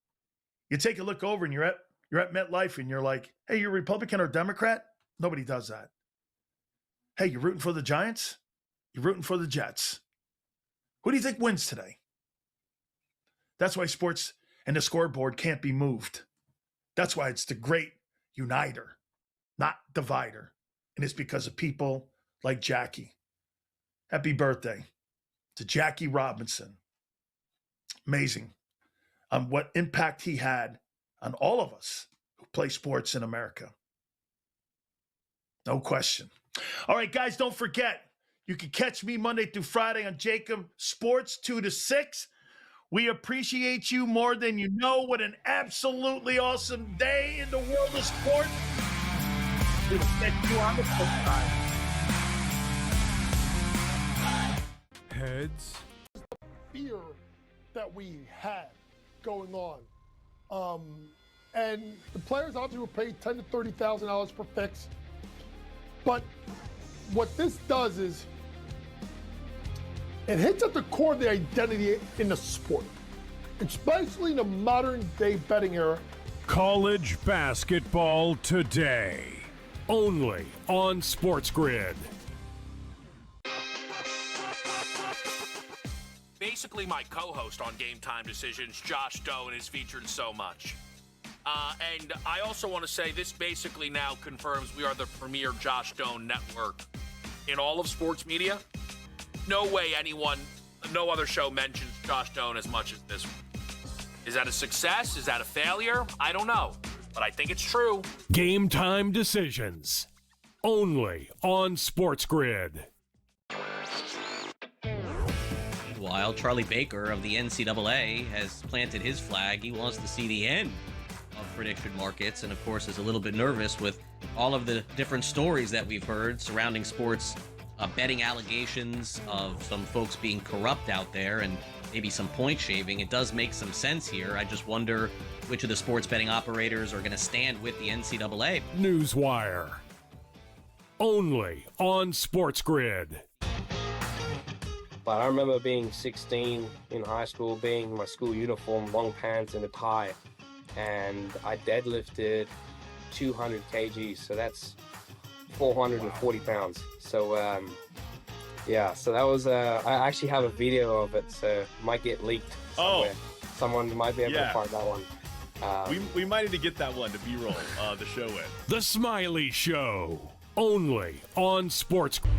You take a look over and you're at MetLife and you're like, hey, you're Republican or Democrat? Nobody does that. Hey, you're rooting for the Giants? You're rooting for the Jets. Who do you think wins today? That's why sports and the scoreboard can't be moved. That's why it's the great uniter, not divider. And it's because of people like Jackie. Happy birthday to Jackie Robinson. Amazing on what impact he had on all of us who play sports in America. No question. All right, guys, don't forget, you can catch me Monday through Friday on Jacob Sports 2 to 6. We appreciate you more than you know. What an absolutely awesome day in the world of sports. We will get you on the flip side. Heads. Fear that we had going on. And the players obviously were paid $10,000 to $30,000 per fix. But what this does is it hits at the core of the identity in the sport, especially in the modern day betting era. College basketball today, only on Sports Grid. Basically, my co-host on Game Time Decisions, Josh Doan, is featured so much. And I also want to say this basically now confirms we are the premier Josh Doan network in all of sports media. No way no other show mentions Josh Doan as much as this one. Is that a success? Is that a failure? I don't know, but I think it's true. Game Time Decisions, only on Sports Grid. Meanwhile, Charlie Baker of the NCAA has planted his flag. He wants to see the end of prediction markets, and of course is a little bit nervous with all of the different stories that we've heard surrounding sports betting allegations of some folks being corrupt out there and maybe some point shaving. It does make some sense here. I just wonder which of the sports betting operators are going to stand with the NCAA. Newswire, only on Sports Grid. But I remember being 16 in high school, being in my school uniform, long pants and a tie, and I deadlifted 200 kgs, so that's 440 pounds. So yeah, so that was I actually have a video of it, so it might get leaked somewhere. Someone might be able to find that one. We might need to get that one to B-roll the show with. The Smiley Show, only on Sports Grid.